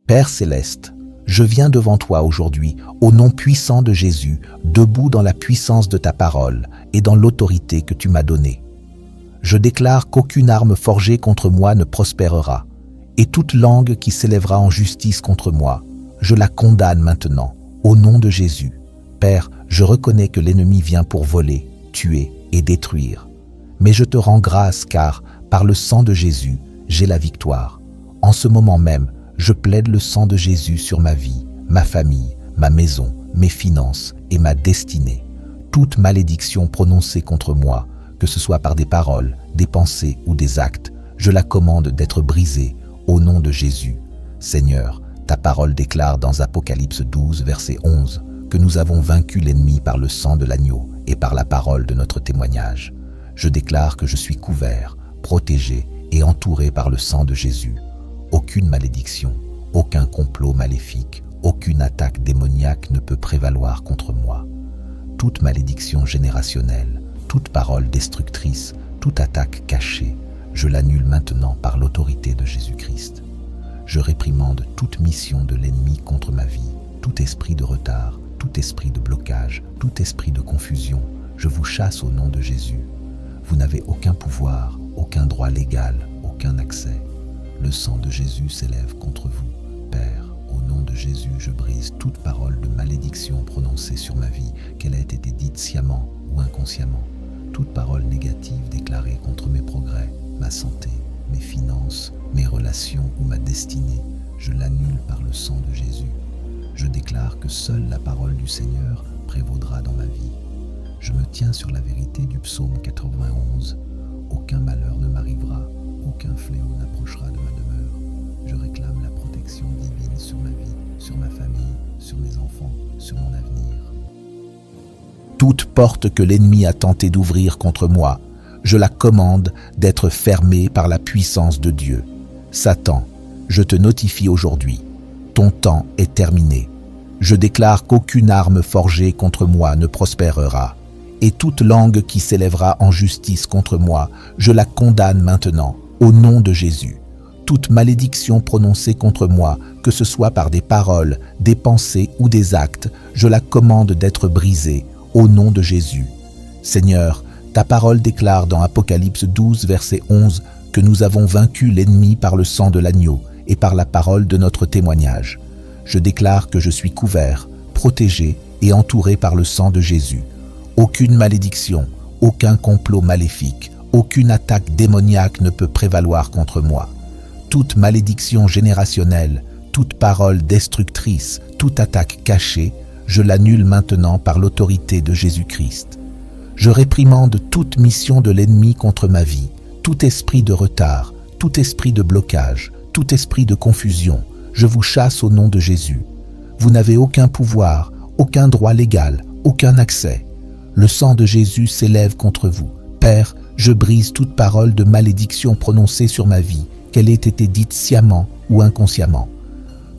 Père céleste, je viens devant toi aujourd'hui, au nom puissant de Jésus, debout dans la puissance de ta parole et dans l'autorité que tu m'as donnée. Je déclare qu'aucune arme forgée contre moi ne prospérera, et toute langue qui s'élèvera en justice contre moi, je la condamne maintenant, au nom de Jésus. Père, je reconnais que l'ennemi vient pour voler, tuer et détruire. Mais je te rends grâce car, par le sang de Jésus, j'ai la victoire. En ce moment même, je plaide le sang de Jésus sur ma vie, ma famille, ma maison, mes finances et ma destinée. Toute malédiction prononcée contre moi, que ce soit par des paroles, des pensées ou des actes, je la commande d'être brisée au nom de Jésus. Seigneur, ta parole déclare dans Apocalypse 12, verset 11, que nous avons vaincu l'ennemi par le sang de l'agneau et par la parole de notre témoignage. Je déclare que je suis couvert, protégé et entouré par le sang de Jésus. Aucune malédiction, aucun complot maléfique, aucune attaque démoniaque ne peut prévaloir contre moi. Toute malédiction générationnelle, toute parole destructrice, toute attaque cachée, je l'annule maintenant par l'autorité de Jésus-Christ. Je réprimande toute mission de l'ennemi contre ma vie, tout esprit de retard, tout esprit de blocage, tout esprit de confusion, je vous chasse au nom de Jésus. Vous n'avez aucun pouvoir, aucun droit légal, aucun accès. Le sang de Jésus s'élève contre vous. Père, au nom de Jésus, je brise toute parole de malédiction prononcée sur ma vie, qu'elle ait été dite sciemment ou inconsciemment. Toute parole négative déclarée contre mes progrès, ma santé, mes finances, mes relations ou ma destinée, je l'annule par le sang de Jésus. Je déclare que seule la parole du Seigneur prévaudra dans ma vie. Je me tiens sur la vérité du psaume 91. Aucun malheur ne m'arrivera, aucun fléau n'approchera de ma demeure. Je réclame la protection divine sur ma vie, sur ma famille, sur mes enfants, sur mon avenir. Toute porte que l'ennemi a tenté d'ouvrir contre moi, je la commande d'être fermée par la puissance de Dieu. Satan, je te notifie aujourd'hui, ton temps est terminé. Je déclare qu'aucune arme forgée contre moi ne prospérera, et toute langue qui s'élèvera en justice contre moi, je la condamne maintenant, au nom de Jésus. Toute malédiction prononcée contre moi, que ce soit par des paroles, des pensées ou des actes, je la commande d'être brisée, au nom de Jésus. Seigneur, ta parole déclare dans Apocalypse 12, verset 11, que nous avons vaincu l'ennemi par le sang de l'agneau et par la parole de notre témoignage. Je déclare que je suis couvert, protégé et entouré par le sang de Jésus. Aucune malédiction, aucun complot maléfique, aucune attaque démoniaque ne peut prévaloir contre moi. Toute malédiction générationnelle, toute parole destructrice, toute attaque cachée, je l'annule maintenant par l'autorité de Jésus-Christ. Je réprimande toute mission de l'ennemi contre ma vie, tout esprit de retard, tout esprit de blocage, tout esprit de confusion, je vous chasse au nom de Jésus. Vous n'avez aucun pouvoir, aucun droit légal, aucun accès. Le sang de Jésus s'élève contre vous. Père, je brise toute parole de malédiction prononcée sur ma vie, qu'elle ait été dite sciemment ou inconsciemment.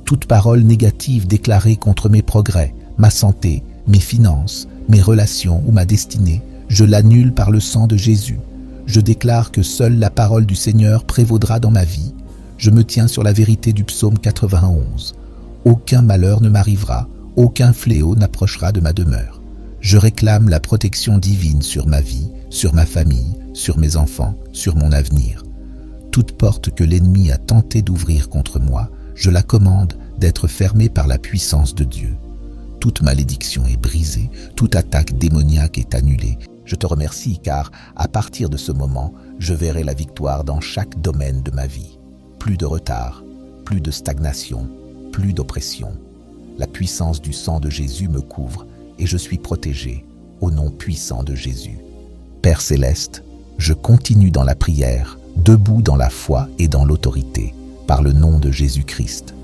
Toute parole négative déclarée contre mes progrès, ma santé, mes finances, mes relations ou ma destinée, je l'annule par le sang de Jésus. Je déclare que seule la parole du Seigneur prévaudra dans ma vie. Je me tiens sur la vérité du psaume 91. Aucun malheur ne m'arrivera, aucun fléau n'approchera de ma demeure. Je réclame la protection divine sur ma vie, sur ma famille, sur mes enfants, sur mon avenir. Toute porte que l'ennemi a tenté d'ouvrir contre moi, je la commande d'être fermée par la puissance de Dieu. Toute malédiction est brisée, toute attaque démoniaque est annulée. Je te remercie car, à partir de ce moment, je verrai la victoire dans chaque domaine de ma vie. Plus de retard, plus de stagnation, plus d'oppression. La puissance du sang de Jésus me couvre et je suis protégé au nom puissant de Jésus. Père céleste, je continue dans la prière, debout dans la foi et dans l'autorité, par le nom de Jésus-Christ.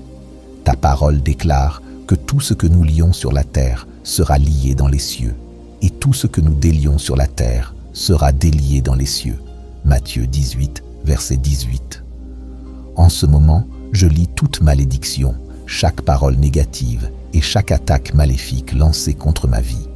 Ta parole déclare que tout ce que nous lions sur la terre sera lié dans les cieux, et tout ce que nous délions sur la terre sera délié dans les cieux. Matthieu 18, verset 18. En ce moment, je lis toute malédiction, chaque parole négative et chaque attaque maléfique lancée contre ma vie.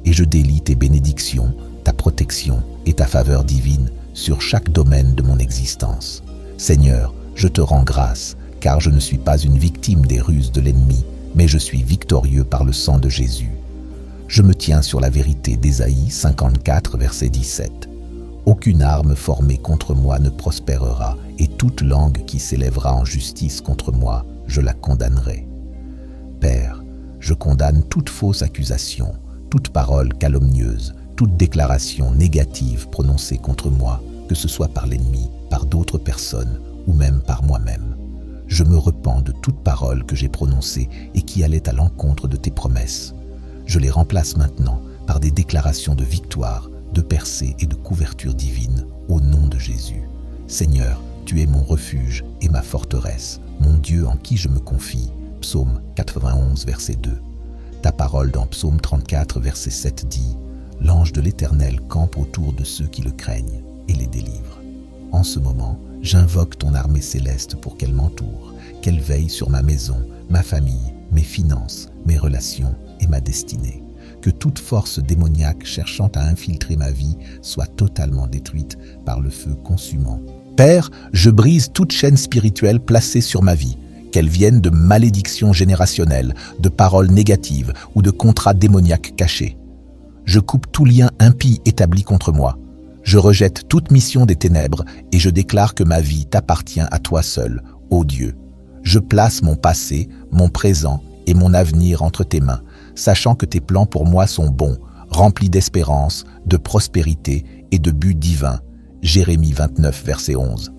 Et je délie tes bénédictions, ta protection et ta faveur divine sur chaque domaine de mon existence. Seigneur, je te rends grâce, car je ne suis pas une victime des ruses de l'ennemi, mais je suis victorieux par le sang de Jésus. Je me tiens sur la vérité d'Ésaïe 54, verset 17. Aucune arme formée contre moi ne prospérera, et toute langue qui s'élèvera en justice contre moi, je la condamnerai. Père, je condamne toute fausse accusation, toute parole calomnieuse, toute déclaration négative prononcée contre moi, que ce soit par l'ennemi, par d'autres personnes ou même par moi-même. Je me repens de toute parole que j'ai prononcée et qui allait à l'encontre de tes promesses. Je les remplace maintenant par des déclarations de victoire, de percée et de couverture divine au nom de Jésus. Seigneur, tu es mon refuge et ma forteresse, mon Dieu en qui je me confie. Psaume 91, verset 2. Ta parole dans Psaume 34, verset 7 dit « L'ange de l'Éternel campe autour de ceux qui le craignent et les délivre. » En ce moment, j'invoque ton armée céleste pour qu'elle m'entoure, qu'elle veille sur ma maison, ma famille, mes finances, mes relations et ma destinée. Que toute force démoniaque cherchant à infiltrer ma vie soit totalement détruite par le feu consumant. Père, je brise toute chaîne spirituelle placée sur ma vie, qu'elle vienne de malédictions générationnelles, de paroles négatives ou de contrats démoniaques cachés. Je coupe tout lien impie établi contre moi. Je rejette toute mission des ténèbres et je déclare que ma vie t'appartient à toi seul, ô Dieu. Je place mon passé, mon présent et mon avenir entre tes mains, sachant que tes plans pour moi sont bons, remplis d'espérance, de prospérité et de buts divins. Jérémie 29, verset 11.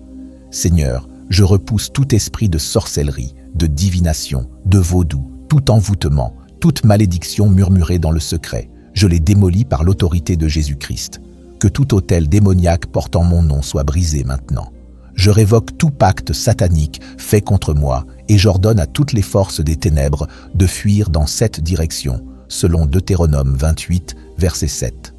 Seigneur, je repousse tout esprit de sorcellerie, de divination, de vaudou, tout envoûtement, toute malédiction murmurée dans le secret. Je les démolis par l'autorité de Jésus-Christ. Que tout autel démoniaque portant mon nom soit brisé maintenant. Je révoque tout pacte satanique fait contre moi et j'ordonne à toutes les forces des ténèbres de fuir dans cette direction, selon Deutéronome 28, verset 7.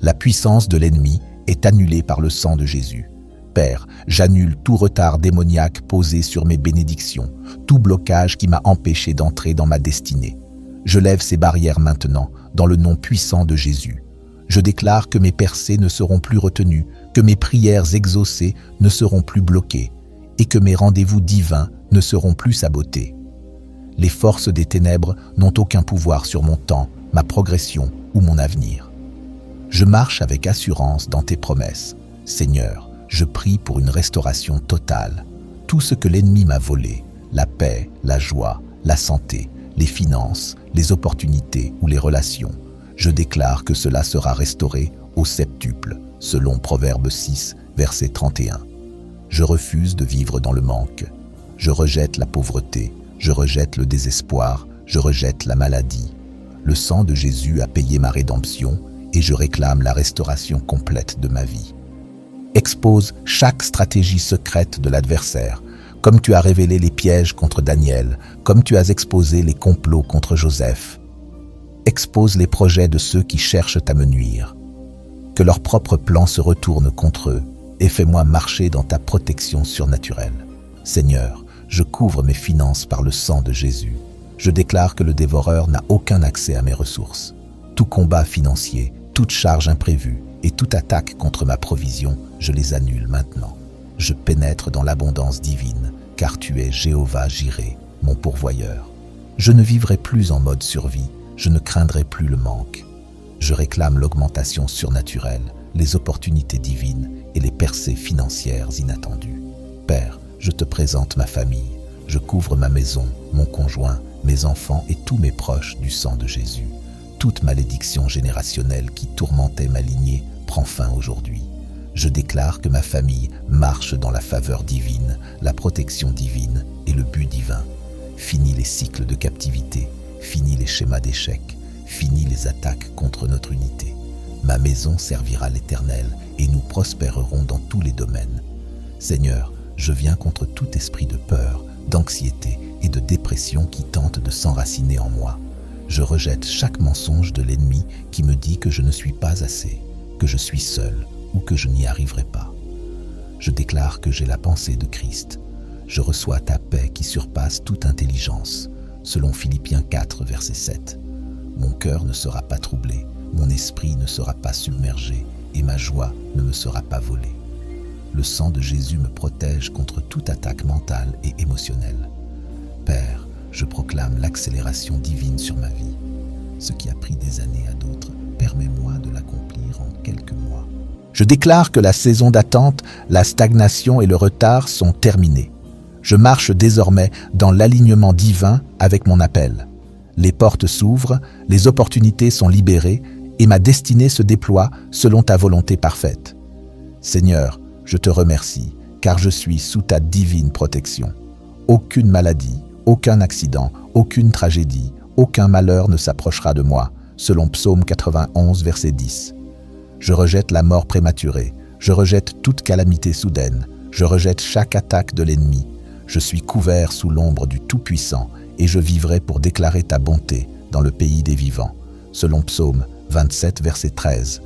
La puissance de l'ennemi est annulée par le sang de Jésus. Père, j'annule tout retard démoniaque posé sur mes bénédictions, tout blocage qui m'a empêché d'entrer dans ma destinée. Je lève ces barrières maintenant, dans le nom puissant de Jésus. Je déclare que mes percées ne seront plus retenues, que mes prières exaucées ne seront plus bloquées, et que mes rendez-vous divins ne seront plus sabotés. Les forces des ténèbres n'ont aucun pouvoir sur mon temps, ma progression ou mon avenir. Je marche avec assurance dans tes promesses. Seigneur, je prie pour une restauration totale. Tout ce que l'ennemi m'a volé, la paix, la joie, la santé, les finances, les opportunités ou les relations, je déclare que cela sera restauré au septuple, selon Proverbe 6, verset 31. Je refuse de vivre dans le manque. Je rejette la pauvreté, je rejette le désespoir, je rejette la maladie. Le sang de Jésus a payé ma rédemption et je réclame la restauration complète de ma vie. Expose chaque stratégie secrète de l'adversaire, comme tu as révélé les pièges contre Daniel, comme tu as exposé les complots contre Joseph. Expose les projets de ceux qui cherchent à me nuire. Que leurs propres plans se retournent contre eux et fais-moi marcher dans ta protection surnaturelle. Seigneur, je couvre mes finances par le sang de Jésus. Je déclare que le dévoreur n'a aucun accès à mes ressources. Tout combat financier, toute charge imprévue et toute attaque contre ma provision, je les annule maintenant. Je pénètre dans l'abondance divine, car tu es Jéhovah Jireh, mon pourvoyeur. Je ne vivrai plus en mode survie, je ne craindrai plus le manque. Je réclame l'augmentation surnaturelle, les opportunités divines et les percées financières inattendues. Père, je te présente ma famille. Je couvre ma maison, mon conjoint, mes enfants et tous mes proches du sang de Jésus. Toute malédiction générationnelle qui tourmentait ma lignée prend fin aujourd'hui. Je déclare que ma famille marche dans la faveur divine, la protection divine et le but divin. Fini les cycles de captivité, fini les schémas d'échec, fini les attaques contre notre unité. Ma maison servira l'Éternel et nous prospérerons dans tous les domaines. Seigneur, je viens contre tout esprit de peur, d'anxiété et de dépression qui tente de s'enraciner en moi. Je rejette chaque mensonge de l'ennemi qui me dit que je ne suis pas assez, que je suis seul ou que je n'y arriverai pas. Je déclare que j'ai la pensée de Christ. Je reçois ta paix qui surpasse toute intelligence, selon Philippiens 4, verset 7. Mon cœur ne sera pas troublé, mon esprit ne sera pas submergé et ma joie ne me sera pas volée. Le sang de Jésus me protège contre toute attaque mentale et émotionnelle. Père, je proclame l'accélération divine sur ma vie. Ce qui a pris des années à d'autres, permets-moi de l'accomplir en quelques mois. Je déclare que la saison d'attente, la stagnation et le retard sont terminés. Je marche désormais dans l'alignement divin avec mon appel. Les portes s'ouvrent, les opportunités sont libérées et ma destinée se déploie selon ta volonté parfaite. Seigneur, je te remercie car je suis sous ta divine protection. Aucune maladie, aucun accident, aucune tragédie, aucun malheur ne s'approchera de moi, selon Psaume 91, verset 10. Je rejette la mort prématurée, je rejette toute calamité soudaine, je rejette chaque attaque de l'ennemi. Je suis couvert sous l'ombre du Tout-Puissant et je vivrai pour déclarer ta bonté dans le pays des vivants, selon Psaume 27, verset 13.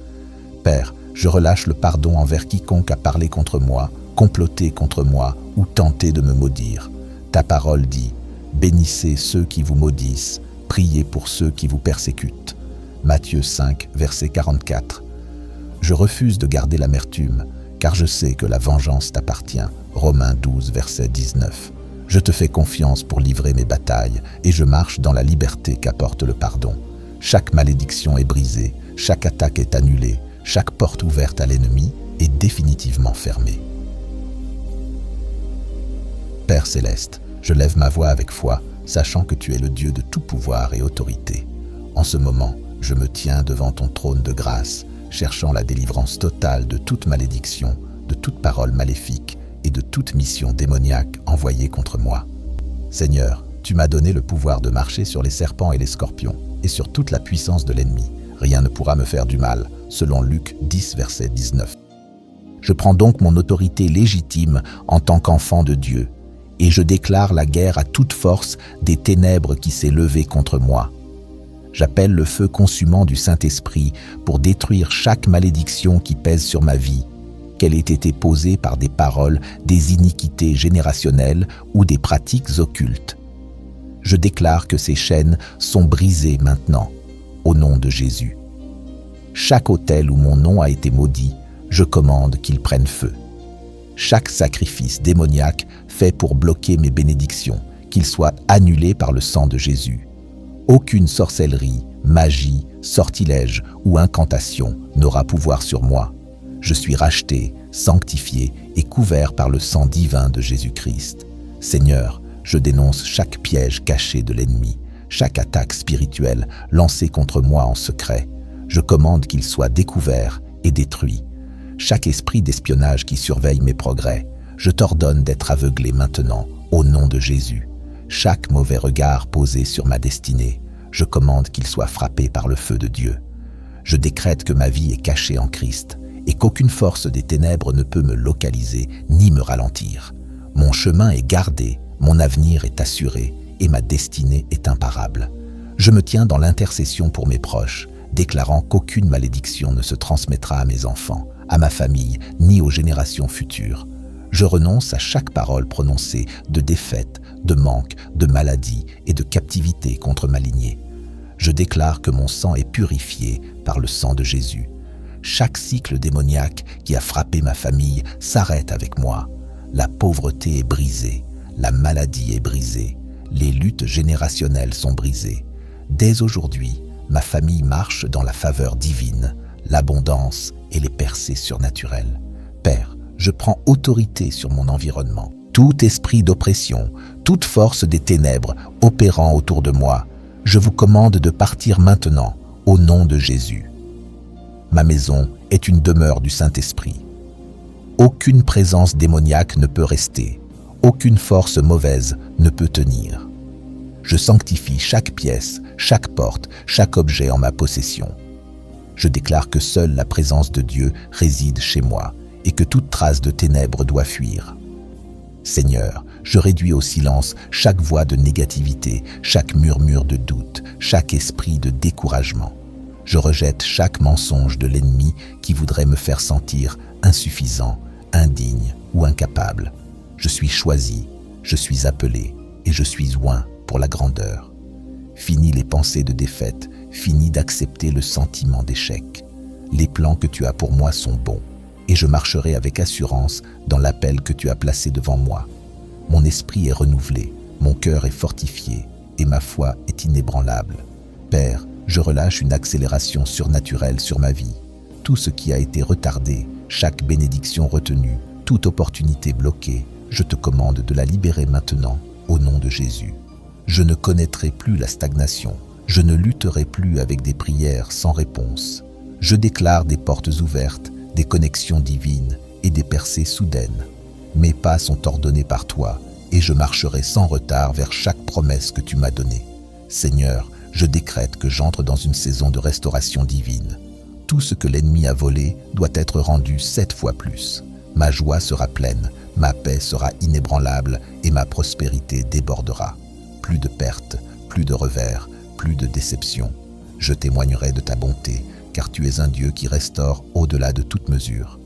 Père, je relâche le pardon envers quiconque a parlé contre moi, comploté contre moi ou tenté de me maudire. Ta parole dit « Bénissez ceux qui vous maudissent, priez pour ceux qui vous persécutent. » Matthieu 5, verset 44. Je refuse de garder l'amertume, car je sais que la vengeance t'appartient. Romains 12, verset 19. Je te fais confiance pour livrer mes batailles et je marche dans la liberté qu'apporte le pardon. Chaque malédiction est brisée, chaque attaque est annulée, chaque porte ouverte à l'ennemi est définitivement fermée. Père céleste, je lève ma voix avec foi, sachant que tu es le Dieu de tout pouvoir et autorité. En ce moment, je me tiens devant ton trône de grâce, cherchant la délivrance totale de toute malédiction, de toute parole maléfique et de toute mission démoniaque envoyée contre moi. Seigneur, tu m'as donné le pouvoir de marcher sur les serpents et les scorpions, et sur toute la puissance de l'ennemi. Rien ne pourra me faire du mal, selon Luc 10, verset 19. Je prends donc mon autorité légitime en tant qu'enfant de Dieu, et je déclare la guerre à toute force des ténèbres qui s'est levée contre moi. J'appelle le feu consumant du Saint-Esprit pour détruire chaque malédiction qui pèse sur ma vie, qu'elle ait été posée par des paroles, des iniquités générationnelles ou des pratiques occultes. Je déclare que ces chaînes sont brisées maintenant, au nom de Jésus. Chaque autel où mon nom a été maudit, je commande qu'il prenne feu. Chaque sacrifice démoniaque fait pour bloquer mes bénédictions, qu'il soit annulé par le sang de Jésus. Aucune sorcellerie, magie, sortilège ou incantation n'aura pouvoir sur moi. Je suis racheté, sanctifié et couvert par le sang divin de Jésus-Christ. Seigneur, je dénonce chaque piège caché de l'ennemi, chaque attaque spirituelle lancée contre moi en secret. Je commande qu'il soit découvert et détruit. Chaque esprit d'espionnage qui surveille mes progrès, je t'ordonne d'être aveuglé maintenant, au nom de Jésus. Chaque mauvais regard posé sur ma destinée, je commande qu'il soit frappé par le feu de Dieu. Je décrète que ma vie est cachée en Christ et qu'aucune force des ténèbres ne peut me localiser ni me ralentir. Mon chemin est gardé, mon avenir est assuré et ma destinée est imparable. Je me tiens dans l'intercession pour mes proches, déclarant qu'aucune malédiction ne se transmettra à mes enfants, à ma famille, ni aux générations futures. Je renonce à chaque parole prononcée de défaite, de manque, de maladie et de captivité contre ma lignée. Je déclare que mon sang est purifié par le sang de Jésus. Chaque cycle démoniaque qui a frappé ma famille s'arrête avec moi. La pauvreté est brisée, la maladie est brisée, les luttes générationnelles sont brisées. Dès aujourd'hui, ma famille marche dans la faveur divine, l'abondance et les percées surnaturelles. Père, je prends autorité sur mon environnement. Tout esprit d'oppression, toute force des ténèbres opérant autour de moi, je vous commande de partir maintenant, au nom de Jésus. Ma maison est une demeure du Saint-Esprit. Aucune présence démoniaque ne peut rester, aucune force mauvaise ne peut tenir. Je sanctifie chaque pièce, chaque porte, chaque objet en ma possession. Je déclare que seule la présence de Dieu réside chez moi et que toute trace de ténèbres doit fuir. Seigneur, je réduis au silence chaque voix de négativité, chaque murmure de doute, chaque esprit de découragement. Je rejette chaque mensonge de l'ennemi qui voudrait me faire sentir insuffisant, indigne ou incapable. Je suis choisi, je suis appelé et je suis oint pour la grandeur. Fini les pensées de défaite, fini d'accepter le sentiment d'échec. Les plans que tu as pour moi sont bons et je marcherai avec assurance dans l'appel que tu as placé devant moi. Mon esprit est renouvelé, mon cœur est fortifié et ma foi est inébranlable. Père, je relâche une accélération surnaturelle sur ma vie. Tout ce qui a été retardé, chaque bénédiction retenue, toute opportunité bloquée, je te commande de la libérer maintenant, au nom de Jésus. Je ne connaîtrai plus la stagnation, je ne lutterai plus avec des prières sans réponse. Je déclare des portes ouvertes, des connexions divines et des percées soudaines. Mes pas sont ordonnés par toi et je marcherai sans retard vers chaque promesse que tu m'as donnée. Seigneur, je décrète que j'entre dans une saison de restauration divine. Tout ce que l'ennemi a volé doit être rendu 7 fois plus. Ma joie sera pleine, ma paix sera inébranlable et ma prospérité débordera. Plus de pertes, plus de revers, plus de déceptions. Je témoignerai de ta bonté, car tu es un Dieu qui restaure au-delà de toute mesure.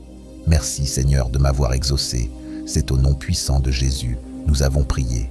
Merci Seigneur de m'avoir exaucé. C'est au nom puissant de Jésus, nous avons prié.